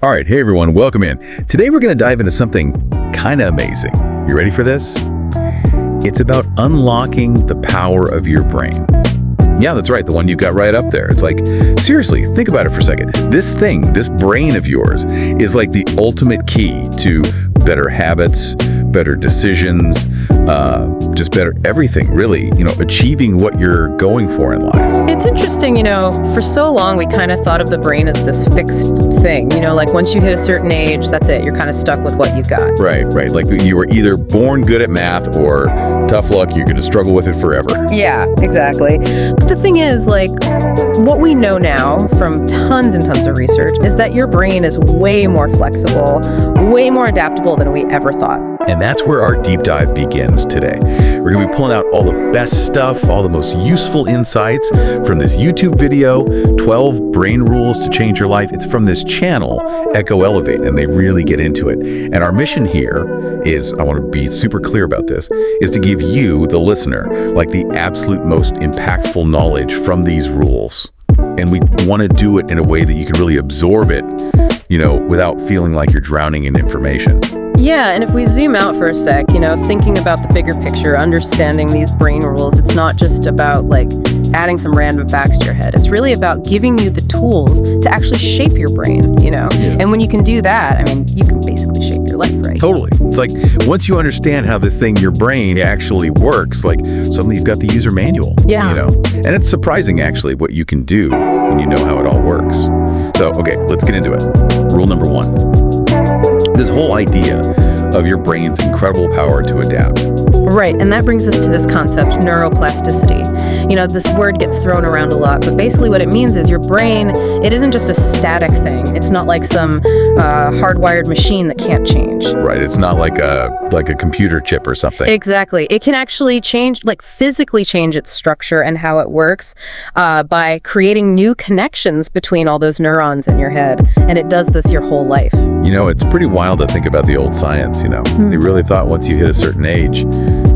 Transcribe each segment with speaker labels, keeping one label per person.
Speaker 1: All right, hey everyone, welcome in. Today we're going to dive into something kind of amazing. You ready for this? It's about unlocking the power of your brain. Yeah, that's right, the one you've got right up there. It's like, seriously, think about it for a second. This thing, this brain of yours, is like the ultimate key to better habits, better decisions, just better everything, really, achieving what you're going for in life.
Speaker 2: It's interesting, for so long we kind of thought of the brain as this fixed thing, like once you hit a certain age, that's it, you're kind of stuck with what you've got.
Speaker 1: Right. Like you were either born good at math or tough luck, you're going to struggle with it forever.
Speaker 2: Yeah, exactly. But the thing is, what we know now from tons and tons of research is that your brain is way more flexible, way more adaptable than we ever thought.
Speaker 1: And that's where our deep dive begins today. We're going to be pulling out all the best stuff, all the most useful insights from this YouTube video, 12 brain rules to change your life. It's from this channel, Echo Elevate, and they really get into it. And our mission here is, I want to be super clear about this, is to give you, the listener, the absolute most impactful knowledge from these rules. And we want to do it in a way that you can really absorb it, without feeling like you're drowning in information.
Speaker 2: Yeah, and if we zoom out for a sec, thinking about the bigger picture, understanding these brain rules, it's not just about adding some random facts to your head. It's really about giving you the tools to actually shape your brain,
Speaker 1: Yeah.
Speaker 2: And when you can do that, you can basically shape your life, right?
Speaker 1: Totally. It's like once you understand how this thing, your brain, actually works, suddenly you've got the user manual.
Speaker 2: Yeah.
Speaker 1: And it's surprising actually what you can do when you know how it all works. So, okay, let's get into it. Rule number 1. This whole idea of your brain's incredible power to adapt.
Speaker 2: Right, and that brings us to this concept, neuroplasticity. This word gets thrown around a lot, but basically what it means is your brain, it isn't just a static thing. It's not like some hardwired machine that can't change.
Speaker 1: Right, it's not like a computer chip or something.
Speaker 2: Exactly. It can actually change, physically change its structure and how it works by creating new connections between all those neurons in your head, and it does this your whole life.
Speaker 1: It's pretty wild to think about the old science, They really thought once you hit a certain age,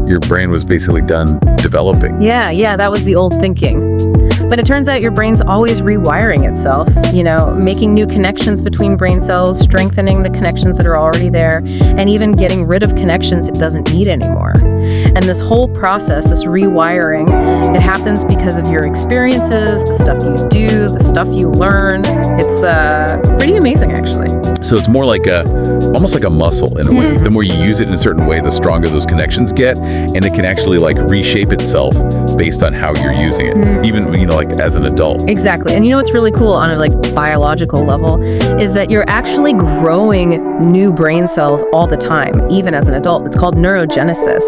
Speaker 1: your brain was basically done developing.
Speaker 2: Yeah, that was the old thinking. But it turns out your brain's always rewiring itself, making new connections between brain cells, strengthening the connections that are already there, and even getting rid of connections it doesn't need anymore. And this whole process, this rewiring, it happens because of your experiences, the stuff you do, the stuff you learn. It's pretty amazing, actually.
Speaker 1: So it's more almost like a muscle in a way. The more you use it in a certain way, the stronger those connections get, and it can actually reshape itself based on how you're using it, even as an adult.
Speaker 2: Exactly. And what's really cool on a biological level is that you're actually growing new brain cells all the time, even as an adult. It's called neurogenesis.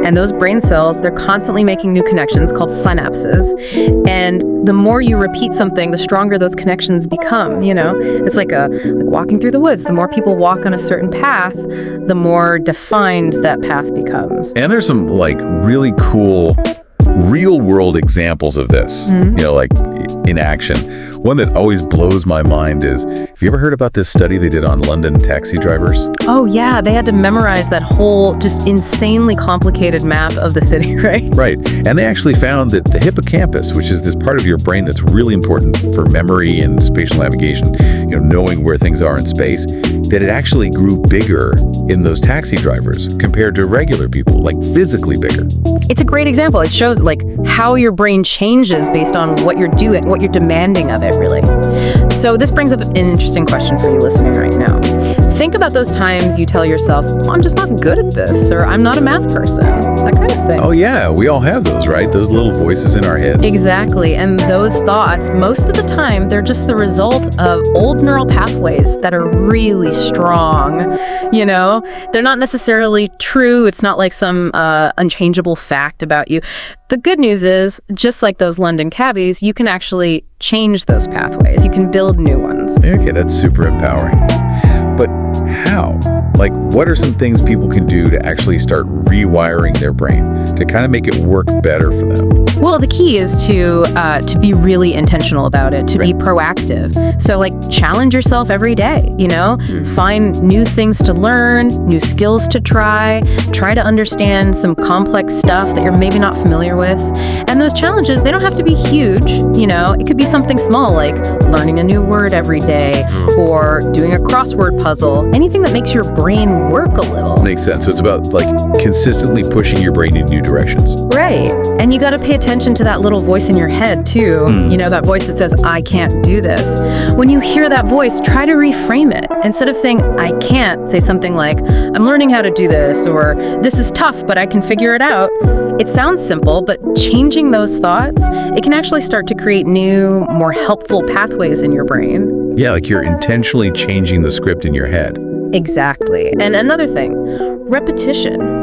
Speaker 2: And those brain cells, they're constantly making new connections called synapses. And the more you repeat something, the stronger those connections become, It's like walking through the woods. The more people walk on a certain path, the more defined that path becomes.
Speaker 1: And there's some really cool real world examples of this, in action. One that always blows my mind is, have you ever heard about this study they did on London taxi drivers?
Speaker 2: Oh yeah, they had to memorize that whole just insanely complicated map of the city, right?
Speaker 1: Right. And they actually found that the hippocampus, which is this part of your brain that's really important for memory and spatial navigation, knowing where things are in space, that it actually grew bigger in those taxi drivers compared to regular people, physically bigger.
Speaker 2: It's a great example. It shows how your brain changes based on what you're doing, what you're demanding of it, really. So this brings up an interesting question for you listening right now. Think about those times you tell yourself, I'm just not good at this, or I'm not a math person, that kind of thing.
Speaker 1: Oh yeah, we all have those, right? Those little voices in our heads.
Speaker 2: Exactly, and those thoughts, most of the time, they're just the result of old neural pathways that are really strong, They're not necessarily true. It's not like some unchangeable fact about you. The good news is, just like those London cabbies, you can actually change those pathways. You can build new ones.
Speaker 1: Okay, that's super empowering. But how? Like, what are some things people can do to actually start rewiring their brain to kind of make it work better for them?
Speaker 2: Well, the key is to be really intentional about it, to be proactive. So like challenge yourself every day, find new things to learn, new skills to try to understand some complex stuff that you're maybe not familiar with. And those challenges, they don't have to be huge, it could be something small like learning a new word every day or doing a crossword puzzle, anything that makes your brain work a little.
Speaker 1: Makes sense. So it's about like consistently pushing your brain in new directions.
Speaker 2: Right. And you got to pay attention to that little voice in your head too. That voice that says, I can't do this. When you hear that voice, try to reframe it. Instead of saying, I can't, say something like, I'm learning how to do this, or this is tough, but I can figure it out. It sounds simple, but changing those thoughts, it can actually start to create new, more helpful pathways in your brain.
Speaker 1: Yeah, like you're intentionally changing the script in your head.
Speaker 2: Exactly. And another thing, repetition.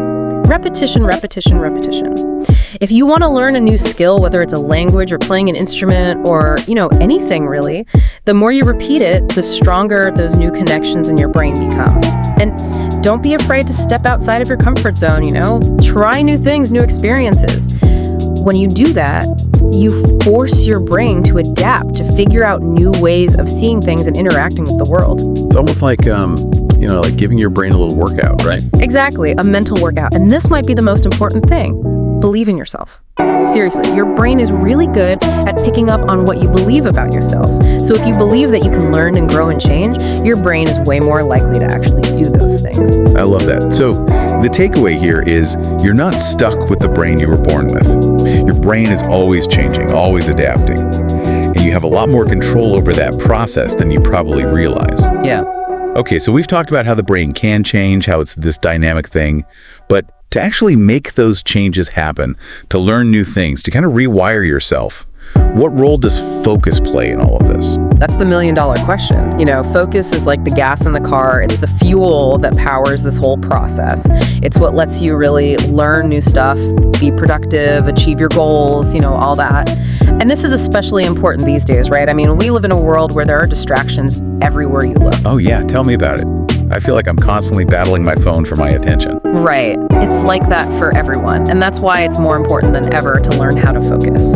Speaker 2: Repetition, repetition, repetition. If you want to learn a new skill, whether it's a language or playing an instrument or, anything really, the more you repeat it, the stronger those new connections in your brain become. And don't be afraid to step outside of your comfort zone, Try new things, new experiences. When you do that, you force your brain to adapt, to figure out new ways of seeing things and interacting with the world.
Speaker 1: It's almost like, like giving your brain a little workout, right?
Speaker 2: Exactly, a mental workout. And this might be the most important thing. Believe in yourself. Seriously, your brain is really good at picking up on what you believe about yourself. So if you believe that you can learn and grow and change, your brain is way more likely to actually do those things.
Speaker 1: I love that. So the takeaway here is you're not stuck with the brain you were born with. Your brain is always changing, always adapting. And you have a lot more control over that process than you probably realize.
Speaker 2: Yeah.
Speaker 1: Okay, so we've talked about how the brain can change, how it's this dynamic thing, but to actually make those changes happen, to learn new things, to kind of rewire yourself, what role does focus play in all of this?
Speaker 2: That's the million-dollar question. Focus is like the gas in the car. It's the fuel that powers this whole process. It's what lets you really learn new stuff, be productive, achieve your goals, all that. And this is especially important these days, right? I mean, we live in a world where there are distractions everywhere you look.
Speaker 1: Oh yeah, tell me about it. I feel like I'm constantly battling my phone for my attention.
Speaker 2: Right. It's like that for everyone. And that's why it's more important than ever to learn how to focus.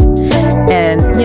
Speaker 2: And,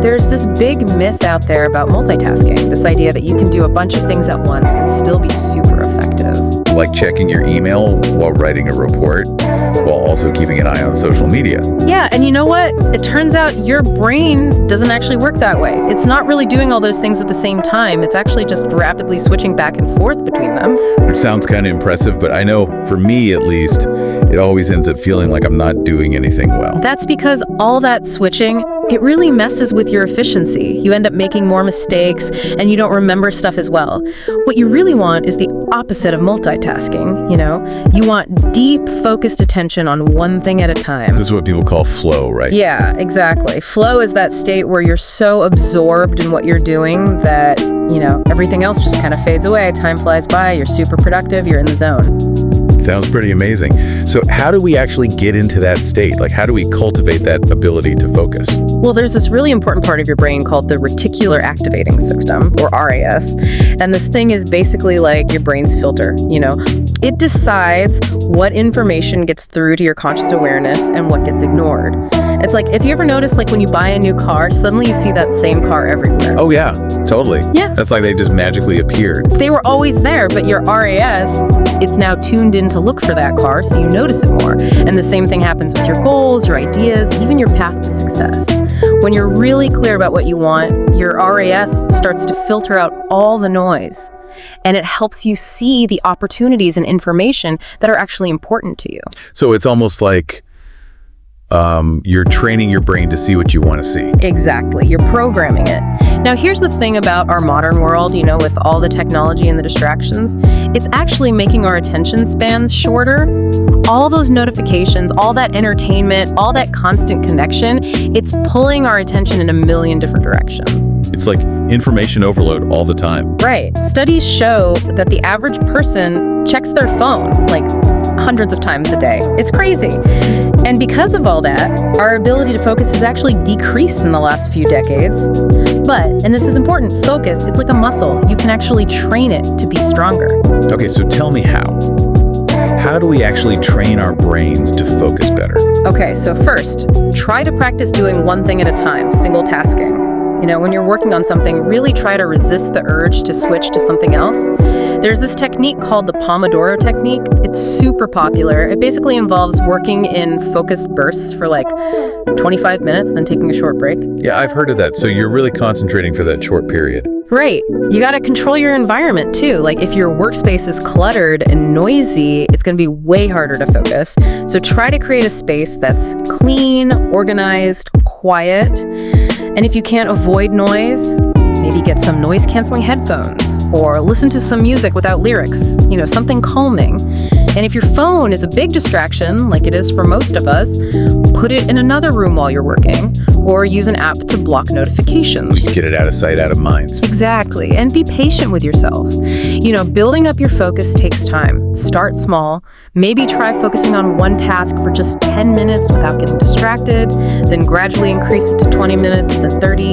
Speaker 2: there's this big myth out there about multitasking, this idea that you can do a bunch of things at once and still be super effective.
Speaker 1: Like checking your email while writing a report, while also keeping an eye on social media.
Speaker 2: Yeah, and you know what? It turns out your brain doesn't actually work that way. It's not really doing all those things at the same time. It's actually just rapidly switching back and forth between them.
Speaker 1: Which sounds kind of impressive, but I know for me at least, it always ends up feeling like I'm not doing anything well.
Speaker 2: That's because all that switching, it really messes with your efficiency. You end up making more mistakes and you don't remember stuff as well. What you really want is the opposite of multitasking, You want deep, focused attention on one thing at a time.
Speaker 1: This is what people call flow, right?
Speaker 2: Yeah, exactly. Flow is that state where you're so absorbed in what you're doing that, everything else just kind of fades away. Time flies by, you're super productive, you're in the zone.
Speaker 1: Sounds pretty amazing. So how do we actually get into that state? Like, how do we cultivate that ability to focus?
Speaker 2: Well, there's this really important part of your brain called the reticular activating system, or RAS. And this thing is basically like your brain's filter, It decides what information gets through to your conscious awareness and what gets ignored. It's like, if you ever notice, like when you buy a new car, suddenly you see that same car everywhere.
Speaker 1: Oh yeah, totally.
Speaker 2: Yeah.
Speaker 1: That's like they just magically appeared.
Speaker 2: They were always there, but your RAS, it's now tuned in to look for that car, so you notice it more. And the same thing happens with your goals, your ideas, even your path to success. When you're really clear about what you want, your RAS starts to filter out all the noise. And it helps you see the opportunities and information that are actually important to you.
Speaker 1: So it's almost like you're training your brain to see what you want to see.
Speaker 2: Exactly. You're programming it. Now, here's the thing about our modern world, with all the technology and the distractions, it's actually making our attention spans shorter. All those notifications, all that entertainment, all that constant connection, it's pulling our attention in a million different directions.
Speaker 1: It's like information overload all the time.
Speaker 2: Right. Studies show that the average person checks their phone like hundreds of times a day. It's crazy. And because of all that, our ability to focus has actually decreased in the last few decades. But, and this is important, focus, it's like a muscle. You can actually train it to be stronger.
Speaker 1: Okay, so tell me how. How do we actually train our brains to focus better?
Speaker 2: Okay, so first, try to practice doing one thing at a time, single tasking. You know, when you're working on something, really try to resist the urge to switch to something else. There's this technique called the Pomodoro technique. It's super popular. It basically involves working in focused bursts for like 25 minutes, then taking a short break.
Speaker 1: Yeah, I've heard of that. So you're really concentrating for that short period.
Speaker 2: Right. You got to control your environment too. Like if your workspace is cluttered and noisy, it's going to be way harder to focus. So try to create a space that's clean, organized, quiet. And if you can't avoid noise, maybe get some noise-canceling headphones or listen to some music without lyrics, you know, something calming. And if your phone is a big distraction, like it is for most of us, put it in another room while you're working or use an app to block notifications.
Speaker 1: Get it out of sight, out of mind.
Speaker 2: Exactly. And be patient with yourself. You know, building up your focus takes time. Start small. Maybe try focusing on one task for just 10 minutes without getting distracted, then gradually increase it to 20 minutes, then 30.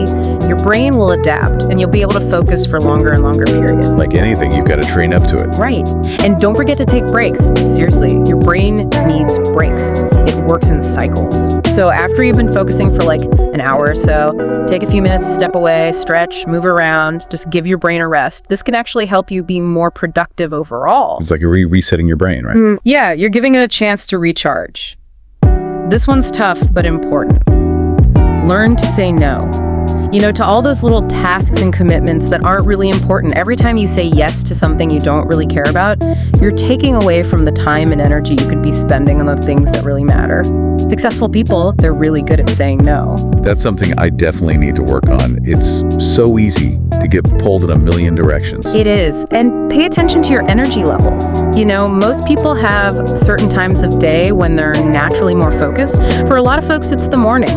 Speaker 2: Your brain will adapt and you'll be able to focus for longer and longer periods.
Speaker 1: Like anything, you've got to train up to it.
Speaker 2: Right. And don't forget to take breaks. Seriously, your brain needs breaks. It works in cycles. So after you've been focusing for like an hour or so, take a few minutes to step away, stretch, move around, just give your brain a rest. This can actually help you be more productive overall.
Speaker 1: It's like resetting your brain, right?
Speaker 2: Yeah, you're giving it a chance to recharge. This one's tough, but important. Learn to say no. You know, to all those little tasks and commitments that aren't really important. Every time you say yes to something you don't really care about, you're taking away from the time and energy you could be spending on the things that really matter. Successful people, they're really good at saying no.
Speaker 1: That's something I definitely need to work on. It's so easy to get pulled in a million directions.
Speaker 2: It is. And pay attention to your energy levels. You know, most people have certain times of day when they're naturally more focused. For a lot of folks, it's the morning.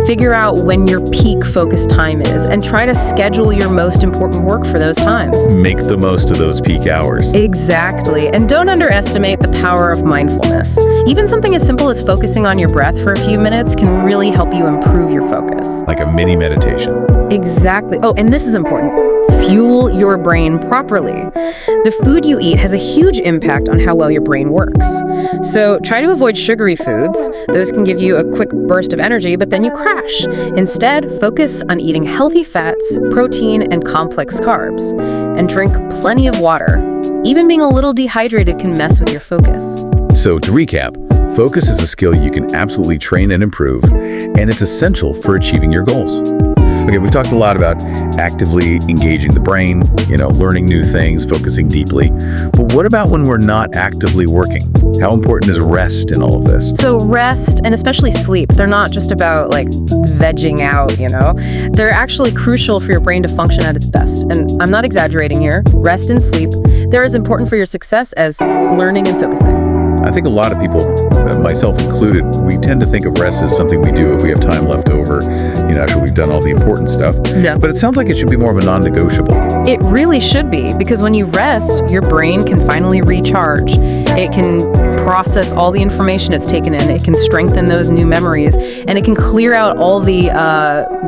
Speaker 2: Figure out when your peak focus time is and try to schedule your most important work for those times.
Speaker 1: Make the most of those peak hours.
Speaker 2: Exactly. And don't underestimate the power of mindfulness. Even something as simple as focusing on your breath for a few minutes can really help you improve your focus.
Speaker 1: Like a mini meditation.
Speaker 2: Exactly. Oh, and this is important. Fuel your brain properly. The food you eat has a huge impact on how well your brain works. So try to avoid sugary foods. Those can give you a quick burst of energy, but then you crash. Instead, focus on eating healthy fats, protein, and complex carbs. And drink plenty of water. Even being a little dehydrated can mess with your focus.
Speaker 1: So to recap, focus is a skill you can absolutely train and improve, and it's essential for achieving your goals. Okay, we've talked a lot about actively engaging the brain, you know, learning new things, focusing deeply. But what about when we're not actively working? How important is rest in all of this?
Speaker 2: So rest, and especially sleep, they're not just about like vegging out, you know. They're actually crucial for your brain to function at its best. And I'm not exaggerating here. Rest and sleep, they're as important for your success as learning and focusing.
Speaker 1: I think a lot of people, myself included, we tend to think of rest as something we do if we have time left over, you know, after we've done all the important stuff.
Speaker 2: Yeah.
Speaker 1: But it sounds like it should be more of a non-negotiable.
Speaker 2: It really should be, because when you rest, your brain can finally recharge. It can process all the information it's taken in. It can strengthen those new memories, and it can clear out all the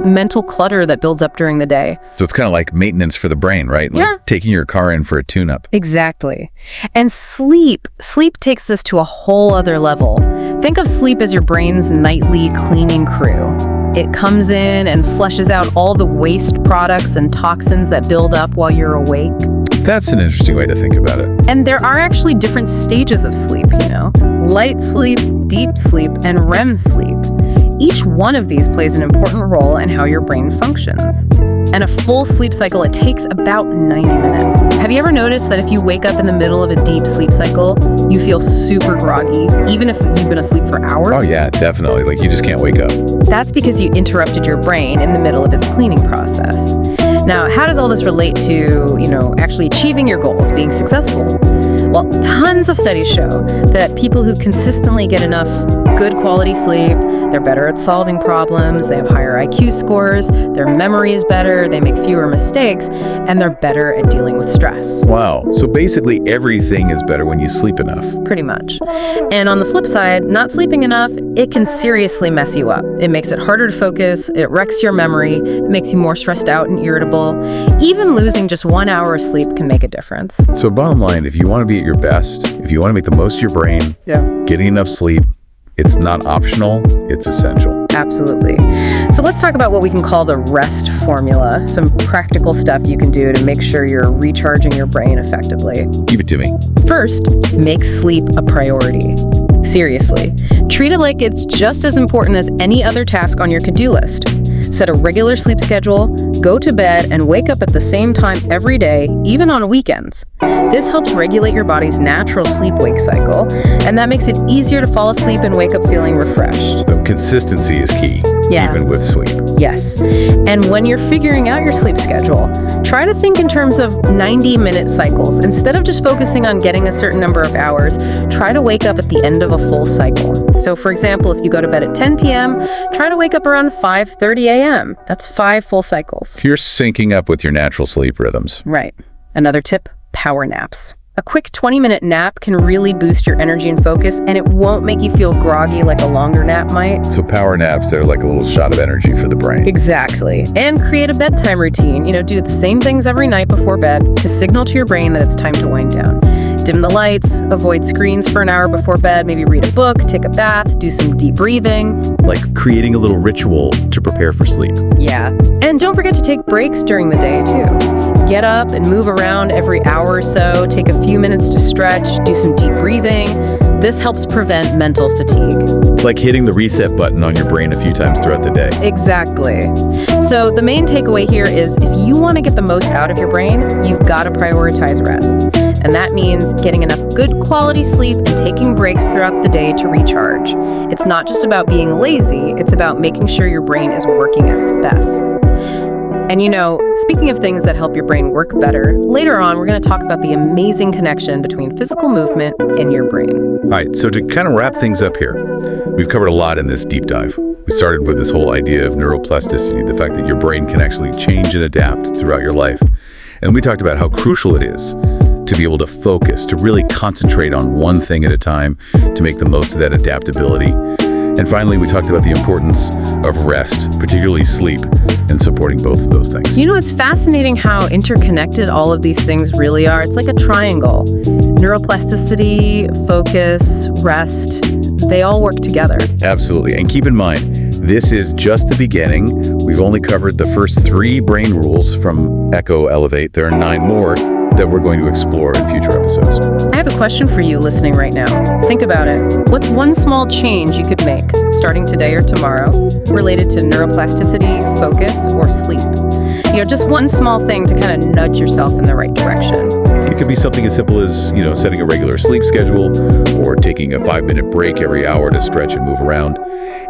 Speaker 2: mental clutter that builds up during the day.
Speaker 1: So it's kind of like maintenance for the brain, right? Like
Speaker 2: Yeah.
Speaker 1: taking your car in for a tune-up.
Speaker 2: Exactly. And sleep takes this to a whole other level. Think of sleep as your brain's nightly cleaning crew. It comes in and flushes out all the waste products and toxins that build up while you're awake.
Speaker 1: That's an interesting way to think about it.
Speaker 2: And there are actually different stages of sleep, you know. Light sleep, deep sleep, and REM sleep. Each one of these plays an important role in how your brain functions. And a full sleep cycle, it takes about 90 minutes. Have you ever noticed that if you wake up in the middle of a deep sleep cycle, you feel super groggy, even if you've been asleep for hours?
Speaker 1: Oh yeah, definitely. Like you just can't wake up.
Speaker 2: That's because you interrupted your brain in the middle of its cleaning process. Now, how does all this relate to, you know, actually achieving your goals, being successful? Well, tons of studies show that people who consistently get enough good quality sleep, They're better at solving problems, they have higher IQ scores, their memory is better, they make fewer mistakes, and they're better at dealing with stress.
Speaker 1: Wow. So basically everything is better when you sleep enough.
Speaker 2: Pretty much. And on the flip side, not sleeping enough, it can seriously mess you up. It makes it harder to focus, it wrecks your memory, it makes you more stressed out and irritable. Even losing just 1 hour of sleep can make a difference.
Speaker 1: So bottom line, if you want to be at your best, if you want to make the most of your brain, getting enough sleep, it's not optional, it's essential.
Speaker 2: Absolutely. So let's talk about what we can call the rest formula, some practical stuff you can do to make sure you're recharging your brain effectively.
Speaker 1: Give it to me.
Speaker 2: First, make sleep a priority. Seriously, treat it like it's just as important as any other task on your to-do list. Set a regular sleep schedule, go to bed, and wake up at the same time every day, even on weekends. This helps regulate your body's natural sleep-wake cycle, and that makes it easier to fall asleep and wake up feeling refreshed.
Speaker 1: So consistency is key, even with sleep.
Speaker 2: Yes. And when you're figuring out your sleep schedule, try to think in terms of 90-minute cycles. Instead of just focusing on getting a certain number of hours, try to wake up at the end of a full cycle. So for example, if you go to bed at 10 p.m., try to wake up around 5:30 a.m. That's 5 full cycles.
Speaker 1: You're syncing up with your natural sleep rhythms.
Speaker 2: Right. Another tip, power naps. A quick 20-minute nap can really boost your energy and focus, and it won't make you feel groggy like a longer nap might.
Speaker 1: So power naps, they're like a little shot of energy for the brain.
Speaker 2: Exactly. And create a bedtime routine. Do the same things every night before bed to signal to your brain that it's time to wind down. Dim the lights, avoid screens for an hour before bed, maybe read a book, take a bath, do some deep breathing.
Speaker 1: Like creating a little ritual to prepare for sleep.
Speaker 2: Yeah. And don't forget to take breaks during the day, too. Get up and move around every hour or so, take a few minutes to stretch, do some deep breathing. This helps prevent mental fatigue.
Speaker 1: It's like hitting the reset button on your brain a few times throughout the day.
Speaker 2: Exactly. So the main takeaway here is if you want to get the most out of your brain, you've got to prioritize rest. And that means getting enough good quality sleep and taking breaks throughout the day to recharge. It's not just about being lazy, it's about making sure your brain is working at its best. And speaking of things that help your brain work better, later on we're going to talk about the amazing connection between physical movement and your brain.
Speaker 1: All right, so to kind of wrap things up here, we've covered a lot in this deep dive. We started with this whole idea of neuroplasticity, the fact that your brain can actually change and adapt throughout your life. And we talked about how crucial it is to be able to focus, to really concentrate on one thing at a time, to make the most of that adaptability. And finally, we talked about the importance of rest, particularly sleep, and supporting both of those things.
Speaker 2: It's fascinating how interconnected all of these things really are. It's like a triangle. Neuroplasticity, focus, rest, they all work together.
Speaker 1: Absolutely. And keep in mind, this is just the beginning. We've only covered the first 3 brain rules from Echo Elevate. There are 9 more that we're going to explore in future episodes.
Speaker 2: I have a question for you listening right now. Think about it. What's one small change you could make, starting today or tomorrow, related to neuroplasticity, focus, or sleep? Just one small thing to kind of nudge yourself in the right direction.
Speaker 1: It could be something as simple as, setting a regular sleep schedule or taking a 5-minute break every hour to stretch and move around.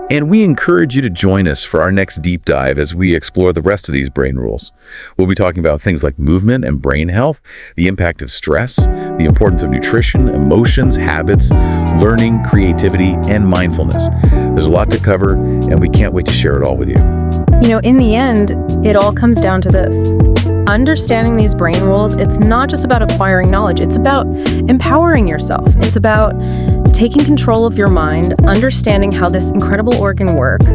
Speaker 1: And we encourage you to join us for our next deep dive as we explore the rest of these brain rules. We'll be talking about things like movement and brain health, the impact of stress, the importance of nutrition, emotions, habits, learning, creativity, and mindfulness. There's a lot to cover, and we can't wait to share it all with you.
Speaker 2: In the end, it all comes down to this. Understanding these brain rules, it's not just about acquiring knowledge, it's about empowering yourself. It's about taking control of your mind, understanding how this incredible organ works,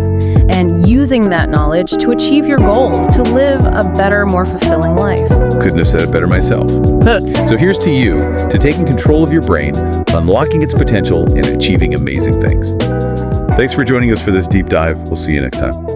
Speaker 2: and using that knowledge to achieve your goals, to live a better, more fulfilling life.
Speaker 1: Couldn't have said it better myself. So here's to you, to taking control of your brain, unlocking its potential, and achieving amazing things. Thanks for joining us for this deep dive. We'll see you next time.